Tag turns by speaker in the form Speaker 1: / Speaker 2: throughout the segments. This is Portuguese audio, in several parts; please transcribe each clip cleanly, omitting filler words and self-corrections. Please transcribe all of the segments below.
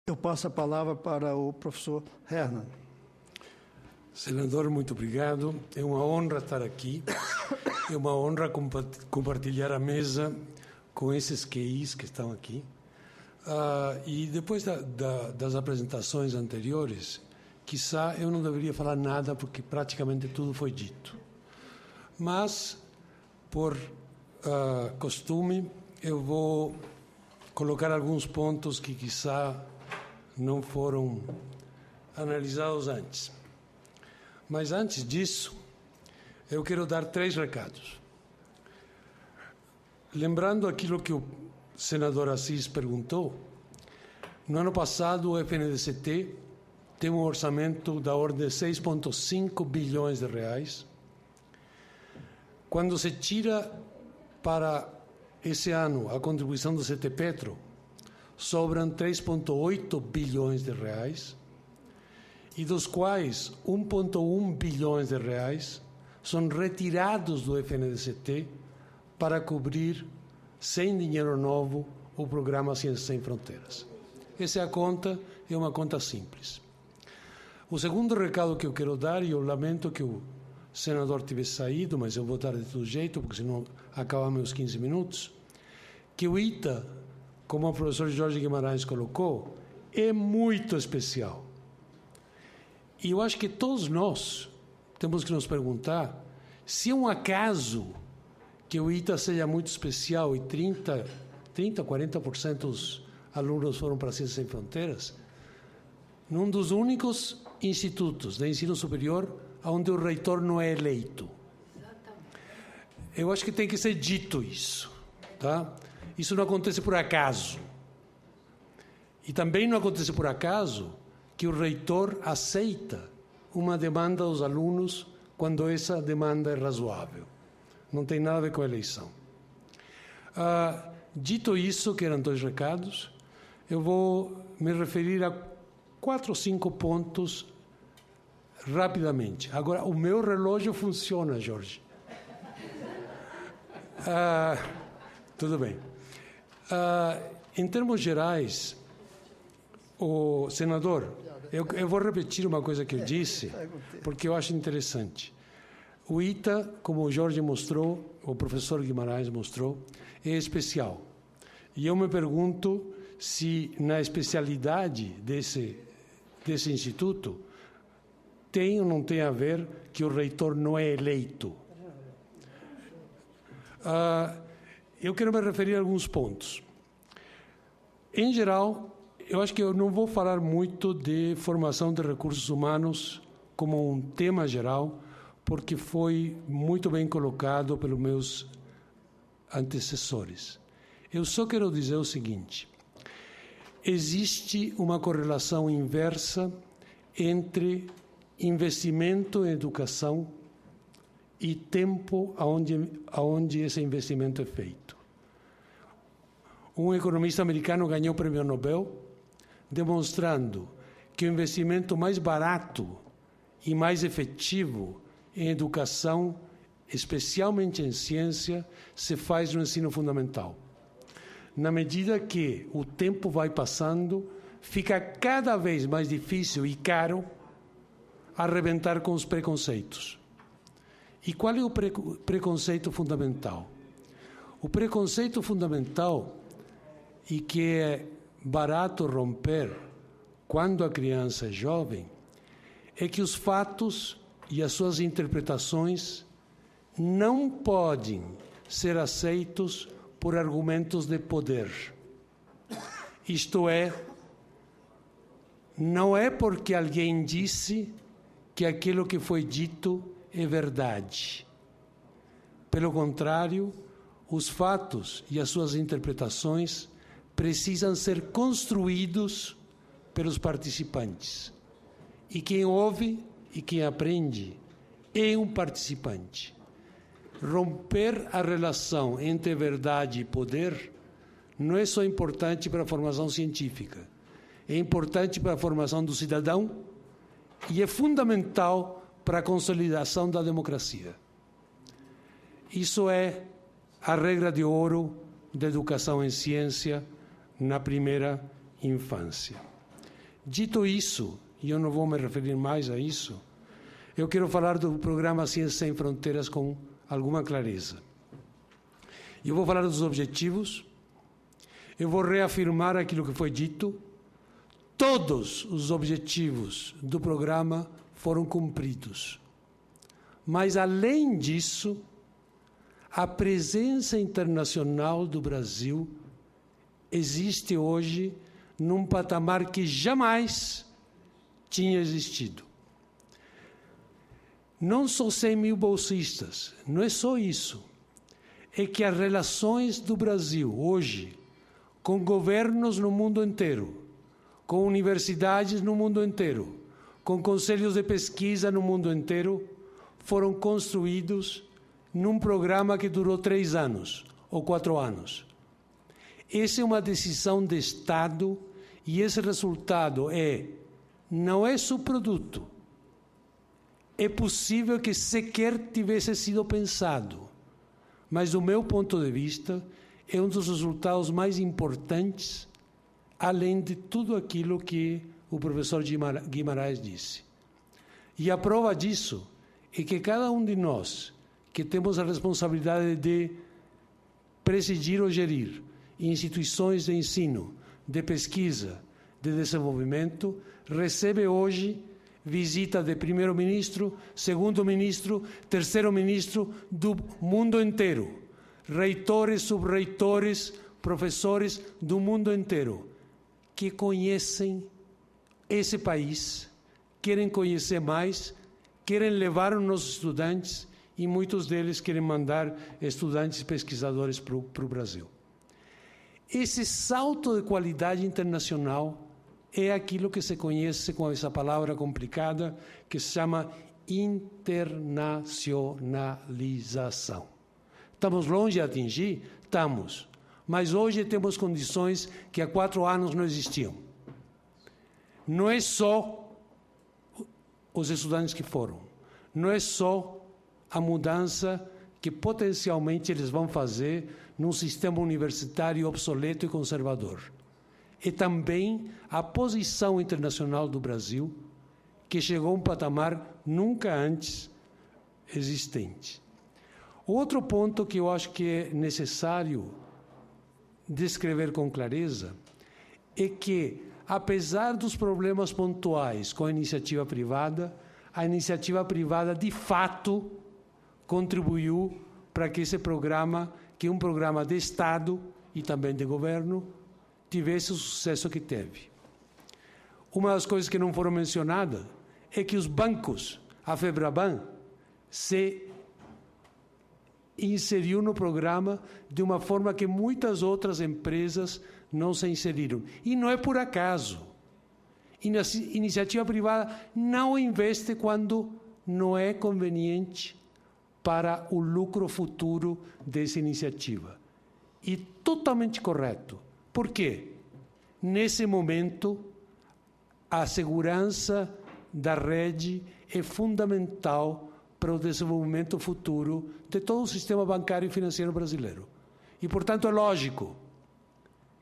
Speaker 1: Eu passo a palavra para o professor Hernan.
Speaker 2: Senador, muito obrigado. É uma honra estar aqui. É uma honra compartilhar a mesa com esses QIs que estão aqui. E depois das apresentações anteriores, quizá eu não deveria falar nada, porque praticamente tudo foi dito. Mas, por costume, eu vou colocar alguns pontos que quizá não foram analisados antes. Mas antes disso, eu quero dar 3 recados. Lembrando aquilo que o senador Assis perguntou, no ano passado o FNDCT tem um orçamento da ordem de 6,5 bilhões de reais. Quando se tira para esse ano a contribuição do CT Petro, sobram 3,8 bilhões de reais, e dos quais 1,1 bilhões de reais são retirados do FNDCT para cobrir, sem dinheiro novo, o programa Ciências Sem Fronteiras. Essa é a conta, é uma conta simples. O segundo recado que eu quero dar, e eu lamento que o senador tivesse saído, mas eu vou dar de todo jeito, porque senão acabam meus 15 minutos, que o ITA, como o professor Jorge Guimarães colocou, é muito especial. E eu acho que todos nós temos que nos perguntar se é um acaso que o ITA seja muito especial e 40% dos alunos foram para Ciências Sem Fronteiras, num dos únicos institutos de ensino superior onde o reitor não é eleito. Eu acho que tem que ser dito isso, tá? Isso não acontece por acaso. E também não acontece por acaso que o reitor aceita uma demanda dos alunos quando essa demanda é razoável. Não tem nada a ver com a eleição. Dito isso, que eram 2 recados, eu vou me referir a 4 ou 5 pontos rapidamente. Agora, o meu relógio funciona, Jorge. Tudo bem. Em termos gerais, o senador, eu vou repetir uma coisa que eu disse, porque eu acho interessante. O ITA, como o Jorge mostrou, o professor Guimarães mostrou, é especial. E eu me pergunto se na especialidade desse instituto tem ou não tem a ver que o reitor não é eleito. Eu quero me referir a alguns pontos. Em geral, eu acho que eu não vou falar muito de formação de recursos humanos como um tema geral, porque foi muito bem colocado pelos meus antecessores. Eu só quero dizer o seguinte: existe uma correlação inversa entre investimento em educação e tempo aonde esse investimento é feito. Um economista americano ganhou o prêmio Nobel demonstrando que o investimento mais barato e mais efetivo em educação, especialmente em ciência, se faz no ensino fundamental. Na medida que o tempo vai passando, fica cada vez mais difícil e caro arrebentar com os preconceitos. E qual é o preconceito fundamental? O preconceito fundamental, e que é barato romper quando a criança é jovem, é que os fatos e as suas interpretações não podem ser aceitos por argumentos de poder. Isto é, não é porque alguém disse que aquilo que foi dito é verdade. Pelo contrário, os fatos e as suas interpretações precisam ser construídos pelos participantes. E quem ouve e quem aprende é um participante. Romper a relação entre verdade e poder não é só importante para a formação científica, é importante para a formação do cidadão e é fundamental para a consolidação da democracia. Isso é a regra de ouro da educação em ciência na primeira infância. Dito isso, e eu não vou me referir mais a isso, eu quero falar do programa Ciências Sem Fronteiras com alguma clareza. Eu vou falar dos objetivos, eu vou reafirmar aquilo que foi dito. Todos os objetivos do programa foram cumpridos. Mas, além disso, a presença internacional do Brasil existe hoje num patamar que jamais tinha existido. Não são 100 mil bolsistas, não é só isso. É que as relações do Brasil hoje com governos no mundo inteiro, com universidades no mundo inteiro, com conselhos de pesquisa no mundo inteiro, foram construídos num programa que durou 3 anos ou 4 anos. Essa é uma decisão de Estado e esse resultado não é subproduto. É possível que sequer tivesse sido pensado, mas, do meu ponto de vista, é um dos resultados mais importantes, além de tudo aquilo que o professor Guimarães disse. E a prova disso é que cada um de nós, que temos a responsabilidade de presidir ou gerir instituições de ensino, de pesquisa, de desenvolvimento, recebe hoje visita de primeiro-ministro, segundo-ministro, terceiro-ministro do mundo inteiro. Reitores, subreitores, professores do mundo inteiro que conhecem esse país, querem conhecer mais, querem levar os nossos estudantes e muitos deles querem mandar estudantes e pesquisadores para o Brasil. Esse salto de qualidade internacional é aquilo que se conhece com essa palavra complicada que se chama internacionalização. Estamos longe de atingir? Estamos. Mas hoje temos condições que há 4 anos não existiam. Não é só os estudantes que foram. Não é só a mudança que potencialmente eles vão fazer num sistema universitário obsoleto e conservador. É também a posição internacional do Brasil, que chegou a um patamar nunca antes existente. Outro ponto que eu acho que é necessário descrever com clareza é que, apesar dos problemas pontuais com a iniciativa privada de fato contribuiu para que esse programa, que é um programa de Estado e também de governo, tivesse o sucesso que teve. Uma das coisas que não foram mencionadas é que os bancos, a Febraban, se inseriu no programa de uma forma que muitas outras empresas não se inseriram. E não é por acaso. Iniciativa privada não investe quando não é conveniente para o lucro futuro dessa iniciativa. E totalmente correto. Por quê? Nesse momento, a segurança da rede é fundamental para o desenvolvimento futuro de todo o sistema bancário e financeiro brasileiro. E, portanto, é lógico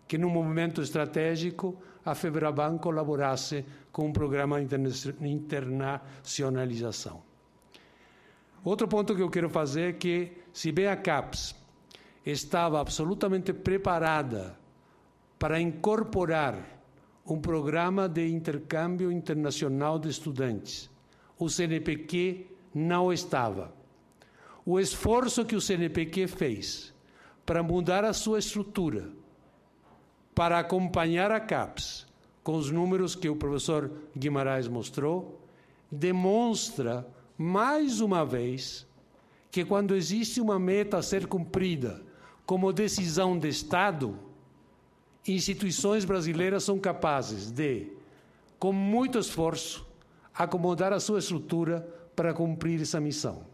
Speaker 2: que, num momento estratégico, a Febraban colaborasse com um programa de internacionalização. Outro ponto que eu quero fazer é que, se bem a CAPES estava absolutamente preparada para incorporar um programa de intercâmbio internacional de estudantes, o CNPq não estava. O esforço que o CNPq fez para mudar a sua estrutura, para acompanhar a CAPES com os números que o professor Guimarães mostrou, demonstra, mais uma vez, que quando existe uma meta a ser cumprida como decisão de Estado, instituições brasileiras são capazes de, com muito esforço, acomodar a sua estrutura para cumprir essa missão.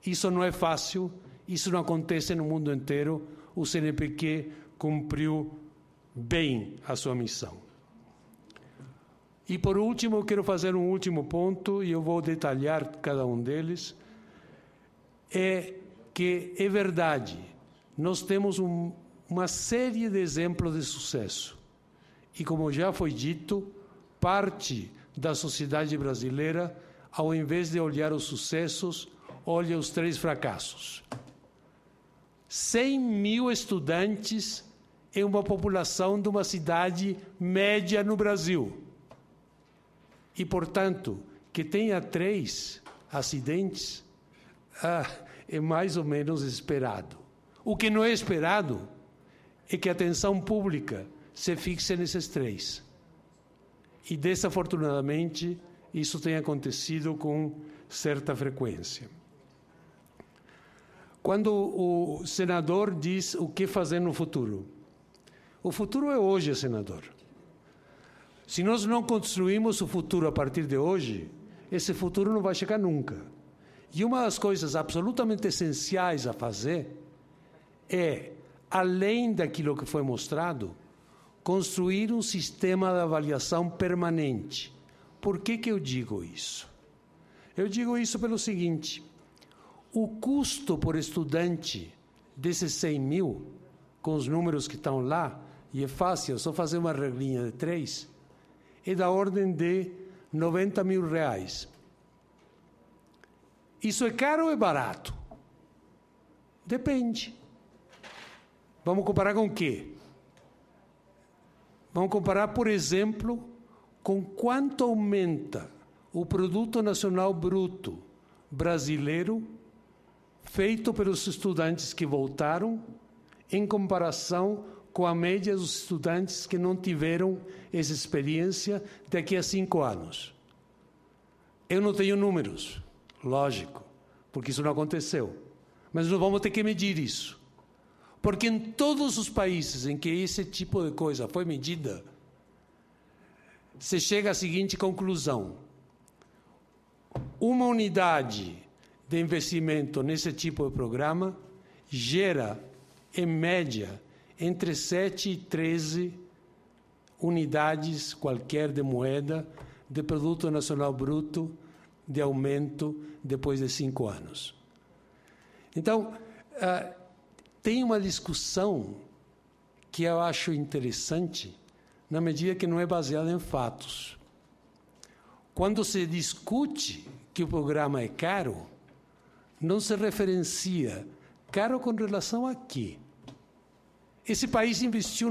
Speaker 2: Isso não é fácil, isso não acontece no mundo inteiro. O CNPq cumpriu bem a sua missão. E, por último, eu quero fazer um último ponto, e eu vou detalhar cada um deles. É que é verdade, nós temos uma série de exemplos de sucesso. E, como já foi dito, parte da sociedade brasileira, ao invés de olhar os sucessos, olha os 3 fracassos. 100 mil estudantes em uma população de uma cidade média no Brasil. E, portanto, que tenha 3 acidentes, é mais ou menos esperado. O que não é esperado é que a atenção pública se fixe nesses 3. E, desafortunadamente, isso tem acontecido com certa frequência. Quando o senador diz o que fazer no futuro, o futuro é hoje, senador. Se nós não construímos o futuro a partir de hoje, esse futuro não vai chegar nunca. E uma das coisas absolutamente essenciais a fazer é, além daquilo que foi mostrado, construir um sistema de avaliação permanente. Por que eu digo isso? Eu digo isso pelo seguinte: o custo por estudante desses 100 mil, com os números que estão lá, e é fácil, é só fazer uma regrinha de 3, é da ordem de R$90 mil. Isso é caro ou é barato? Depende. Vamos comparar com o quê? Vamos comparar, por exemplo, com quanto aumenta o Produto Nacional Bruto brasileiro feito pelos estudantes que voltaram em comparação com a média dos estudantes que não tiveram essa experiência daqui a 5 anos. Eu não tenho números, lógico, porque isso não aconteceu. Mas nós vamos ter que medir isso. Porque em todos os países em que esse tipo de coisa foi medida, se chega à seguinte conclusão: uma unidade de investimento nesse tipo de programa gera, em média, entre 7 e 13 unidades qualquer de moeda de Produto Nacional Bruto de aumento depois de 5 anos. Então, tem uma discussão que eu acho interessante, na medida que não é baseada em fatos. Quando se discute que o programa é caro, não se referencia caro com relação a quê? Esse país investiu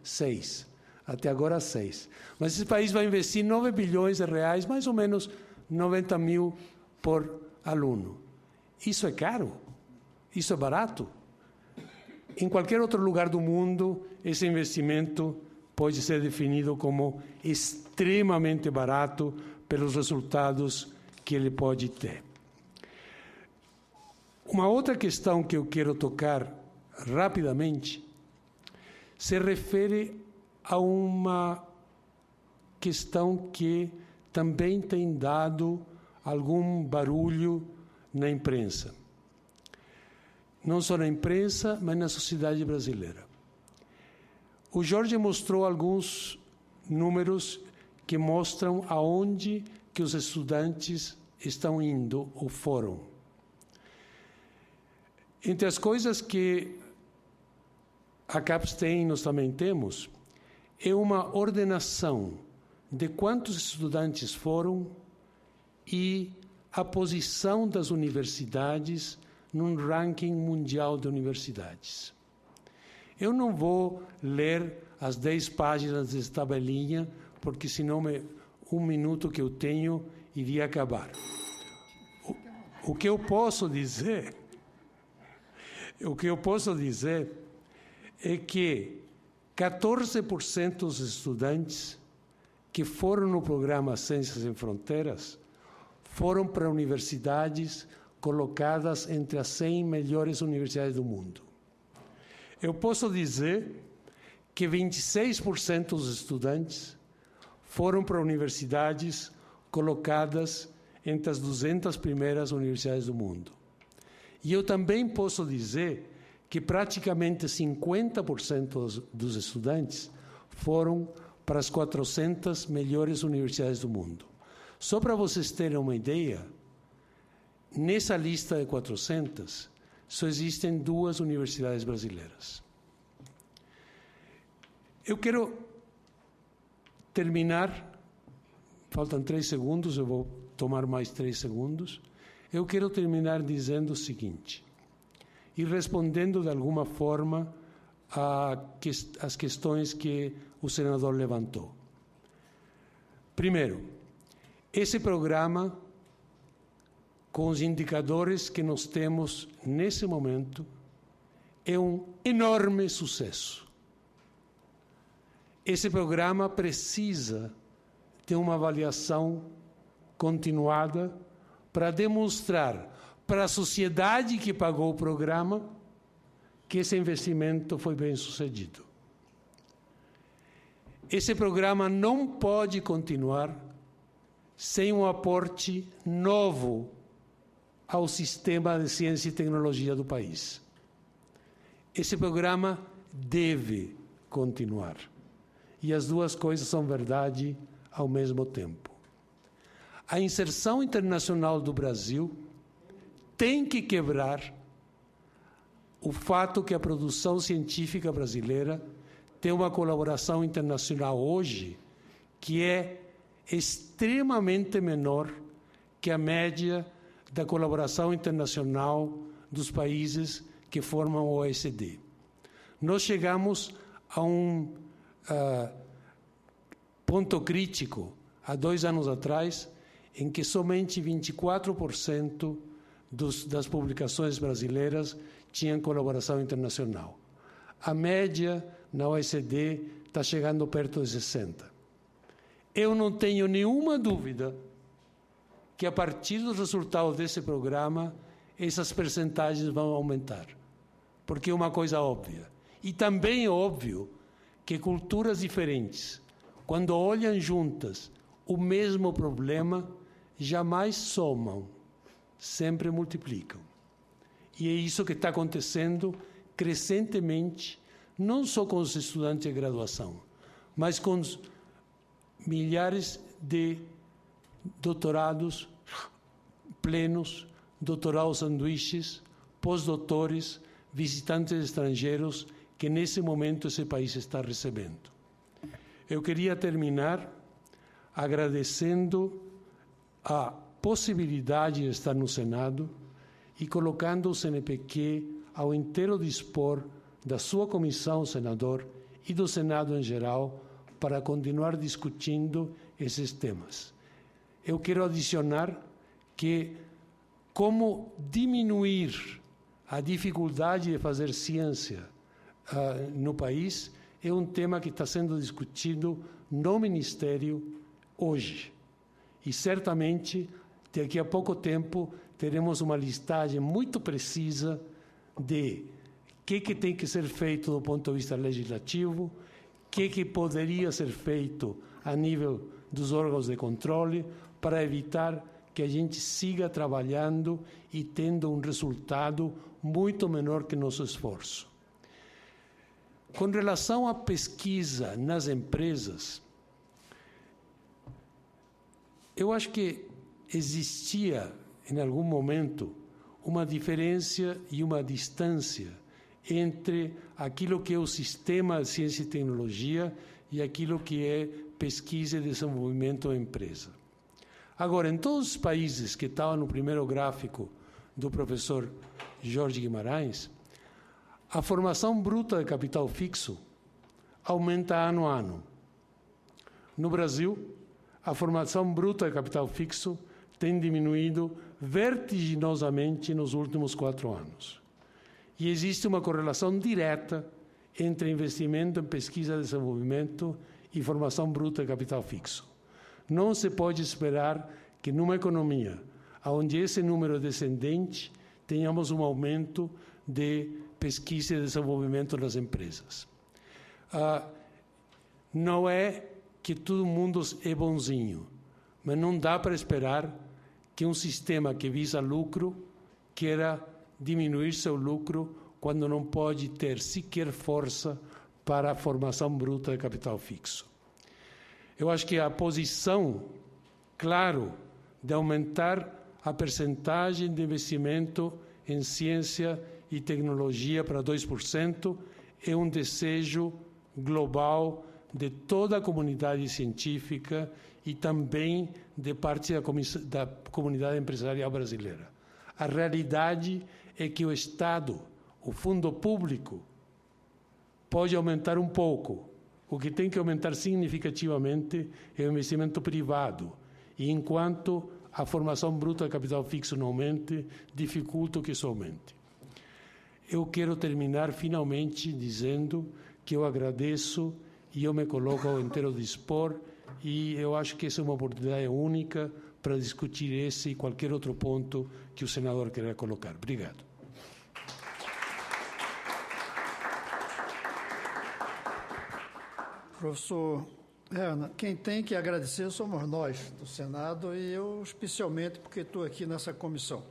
Speaker 2: 6. Até agora 6. Mas esse país vai investir 9 bilhões de reais, mais ou menos 90 mil por aluno. Isso é caro? Isso é barato? Em qualquer outro lugar do mundo, esse investimento pode ser definido como extremamente barato pelos resultados que ele pode ter. Uma outra questão que eu quero tocar rapidamente se refere a uma questão que também tem dado algum barulho na imprensa. Não só na imprensa, mas na sociedade brasileira. O Jorge mostrou alguns números que mostram aonde que os estudantes estão indo ou foram. Entre as coisas que a CAPES tem, nós também temos, é uma ordenação de quantos estudantes foram e a posição das universidades num ranking mundial de universidades. Eu não vou ler as 10 páginas dessa tabelinha, porque senão um minuto que eu tenho iria acabar. O que eu posso dizer é que 14% dos estudantes que foram no programa Ciências Sem Fronteiras foram para universidades colocadas entre as 100 melhores universidades do mundo. Eu posso dizer que 26% dos estudantes foram para universidades colocadas entre as 200 primeiras universidades do mundo. E eu também posso dizer que praticamente 50% dos estudantes foram para as 400 melhores universidades do mundo. Só para vocês terem uma ideia, nessa lista de 400, só existem 2 universidades brasileiras. Eu quero terminar, faltam 3 segundos, eu vou tomar mais 3 segundos. Eu quero terminar dizendo o seguinte, e respondendo de alguma forma às questões que o senador levantou. Primeiro, esse programa, com os indicadores que nós temos nesse momento, é um enorme sucesso. Esse programa precisa ter uma avaliação continuada para demonstrar para a sociedade que pagou o programa que esse investimento foi bem sucedido. Esse programa não pode continuar sem um aporte novo ao sistema de ciência e tecnologia do país. Esse programa deve continuar. E as duas coisas são verdade ao mesmo tempo. A inserção internacional do Brasil tem que quebrar o fato que a produção científica brasileira tem uma colaboração internacional hoje que é extremamente menor que a média da colaboração internacional dos países que formam o OECD. Nós chegamos a um ponto crítico, há 2 anos atrás, em que somente 24% das publicações brasileiras tinham colaboração internacional. A média na OECD está chegando perto de 60%. Eu não tenho nenhuma dúvida que, a partir dos resultados desse programa, essas percentagens vão aumentar, porque é uma coisa óbvia. E também é óbvio que culturas diferentes, quando olham juntas o mesmo problema, jamais somam, sempre multiplicam. E é isso que está acontecendo crescentemente, não só com os estudantes de graduação, mas com os milhares de doutorados plenos, doutorados sanduíches, pós-doutores, visitantes estrangeiros que nesse momento esse país está recebendo. Eu queria terminar agradecendo a possibilidade de estar no Senado e colocando o CNPq ao inteiro dispor da sua comissão, senador, e do Senado em geral, para continuar discutindo esses temas. Eu quero adicionar que como diminuir a dificuldade de fazer ciência no país é um tema que está sendo discutido no Ministério hoje. E certamente, daqui a pouco tempo, teremos uma listagem muito precisa de o que tem que ser feito do ponto de vista legislativo, o que poderia ser feito a nível dos órgãos de controle, para evitar que a gente siga trabalhando e tendo um resultado muito menor que nosso esforço. Com relação à pesquisa nas empresas, eu acho que existia, em algum momento, uma diferença e uma distância entre aquilo que é o sistema de ciência e tecnologia e aquilo que é pesquisa e desenvolvimento da empresa. Agora, em todos os países que estavam no primeiro gráfico do professor Jorge Guimarães, a formação bruta de capital fixo aumenta ano a ano. No Brasil, a formação bruta de capital fixo tem diminuído vertiginosamente nos últimos 4 anos. E existe uma correlação direta entre investimento em pesquisa e desenvolvimento e formação bruta de capital fixo. Não se pode esperar que, numa economia onde esse número é descendente, tenhamos um aumento de pesquisa e desenvolvimento nas empresas. Não é que todo mundo é bonzinho, mas não dá para esperar que um sistema que visa lucro queira diminuir seu lucro quando não pode ter sequer força para a formação bruta de capital fixo. Eu acho que a posição, claro, de aumentar a percentagem de investimento em ciência e tecnologia para 2% é um desejo global de toda a comunidade científica e também de parte da comunidade empresarial brasileira. A realidade é que o Estado, o fundo público, pode aumentar um pouco. O que tem que aumentar significativamente é o investimento privado. E enquanto a formação bruta de capital fixo não aumente, dificulta que isso aumente. Eu quero terminar finalmente dizendo que eu agradeço e eu me coloco ao inteiro dispor e eu acho que essa é uma oportunidade única para discutir esse e qualquer outro ponto que o senador queira colocar. Obrigado.
Speaker 1: Professor Hernan, quem tem que agradecer somos nós, do Senado, e eu especialmente porque estou aqui nessa comissão.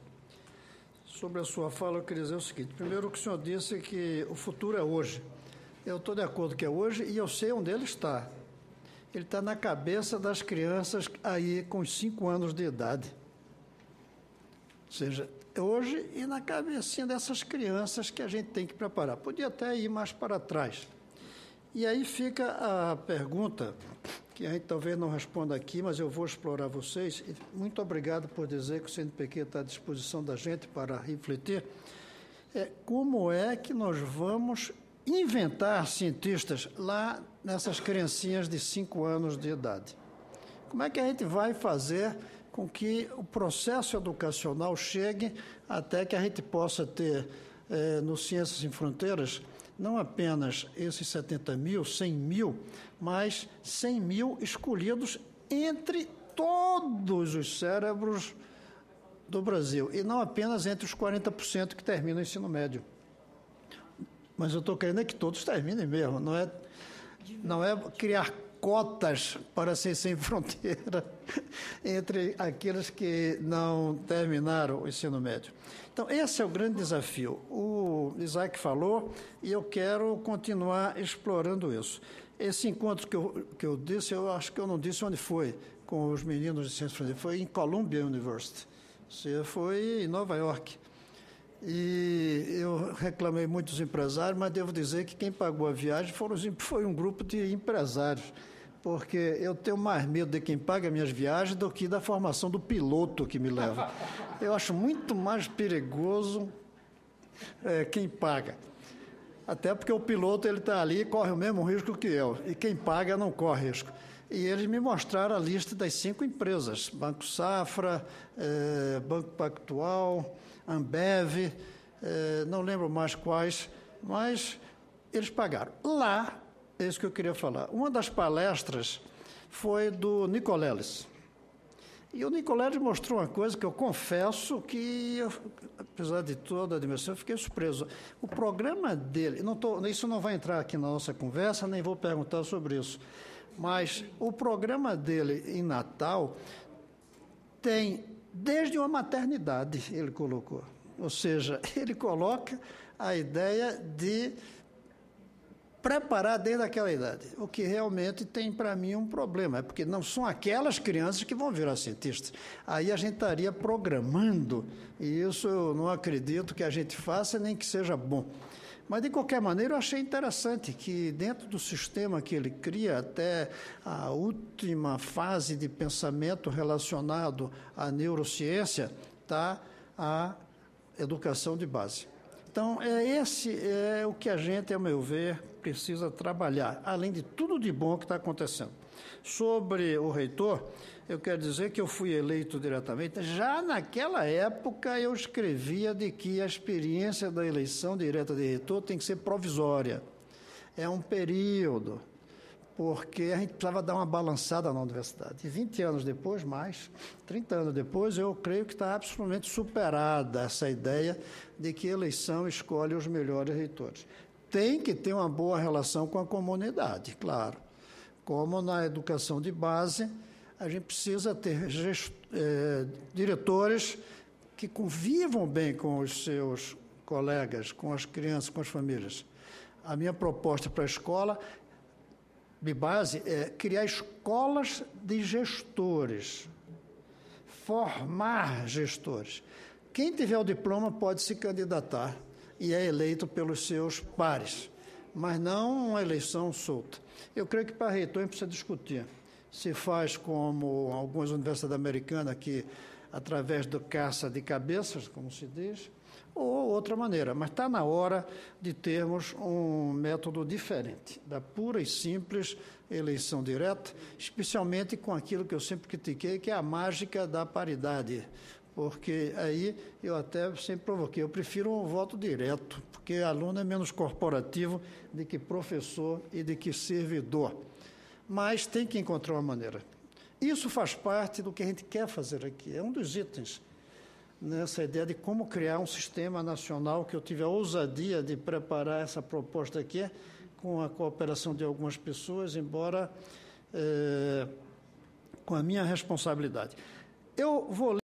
Speaker 1: Sobre a sua fala, eu queria dizer o seguinte. Primeiro, o que o senhor disse é que o futuro é hoje. Eu estou de acordo que é hoje e eu sei onde ele está. Ele está na cabeça das crianças aí com 5 anos de idade. Ou seja, é hoje e na cabecinha dessas crianças que a gente tem que preparar. Podia até ir mais para trás. E aí fica a pergunta, que a gente talvez não responda aqui, mas eu vou explorar vocês. Muito obrigado por dizer que o CNPq está à disposição da gente para refletir. Como é que nós vamos inventar cientistas lá nessas criancinhas de 5 anos de idade? Como é que a gente vai fazer com que o processo educacional chegue até que a gente possa ter, no Ciências Sem Fronteiras, não apenas esses 70 mil, 100 mil, mas 100 mil escolhidos entre todos os cérebros do Brasil, e não apenas entre os 40% que terminam o ensino médio. Mas eu estou querendo que todos terminem mesmo, não é criar cotas para ser sem fronteira entre aqueles que não terminaram o ensino médio. Então, esse é o grande desafio. O Isaac falou e eu quero continuar explorando isso. Esse encontro que eu disse, eu acho que eu não disse onde foi, com os meninos de Ciências Fronteiras, foi em Columbia University, foi em Nova York. E eu reclamei muito dos empresários, mas devo dizer que quem pagou a viagem foi um grupo de empresários, porque eu tenho mais medo de quem paga minhas viagens do que da formação do piloto que me leva. Eu acho muito mais perigoso quem paga. Até porque o piloto está ali e corre o mesmo risco que eu, e quem paga não corre risco. E eles me mostraram a lista das 5 empresas, Banco Safra, Banco Pactual, Ambev, não lembro mais quais, mas eles pagaram. Lá, é isso que eu queria falar. Uma das palestras foi do Nicoleles. E o Nicoleles mostrou uma coisa que eu confesso que, apesar de toda a dimensão, eu fiquei surpreso. O programa dele, isso não vai entrar aqui na nossa conversa, nem vou perguntar sobre isso, mas o programa dele em Natal tem, desde uma maternidade, ele colocou. Ou seja, ele coloca a ideia de preparar desde aquela idade, o que realmente tem para mim um problema, porque não são aquelas crianças que vão virar cientistas. Aí a gente estaria programando, e isso eu não acredito que a gente faça, nem que seja bom. Mas, de qualquer maneira, eu achei interessante que, dentro do sistema que ele cria, até a última fase de pensamento relacionado à neurociência, está a educação de base. Então, esse é o que a gente, a meu ver, precisa trabalhar, além de tudo de bom que está acontecendo. Sobre o reitor, eu quero dizer que eu fui eleito diretamente. Já naquela época, eu escrevia de que a experiência da eleição direta de reitor tem que ser provisória. É um período, porque a gente precisava dar uma balançada na universidade. E 20 anos depois, 30 anos depois, eu creio que está absolutamente superada essa ideia de que a eleição escolhe os melhores reitores. Tem que ter uma boa relação com a comunidade, claro. Como na educação de base, a gente precisa ter diretores que convivam bem com os seus colegas, com as crianças, com as famílias. A minha proposta para a escola de base é criar escolas de gestores, formar gestores. Quem tiver o diploma pode se candidatar e é eleito pelos seus pares. mas não uma eleição solta. Eu creio que para reitor a gente precisa discutir. Se faz como algumas universidades americanas, que através do caça de cabeças, como se diz, ou outra maneira. Mas está na hora de termos um método diferente, da pura e simples eleição direta, especialmente com aquilo que eu sempre critiquei, que é a mágica da paridade. Porque aí eu até sempre provoquei, eu prefiro um voto direto, porque aluno é menos corporativo do que professor e de que servidor. Mas tem que encontrar uma maneira. Isso faz parte do que a gente quer fazer aqui, é um dos itens nessa ideia de como criar um sistema nacional, que eu tive a ousadia de preparar essa proposta aqui, com a cooperação de algumas pessoas, embora com a minha responsabilidade. Eu vou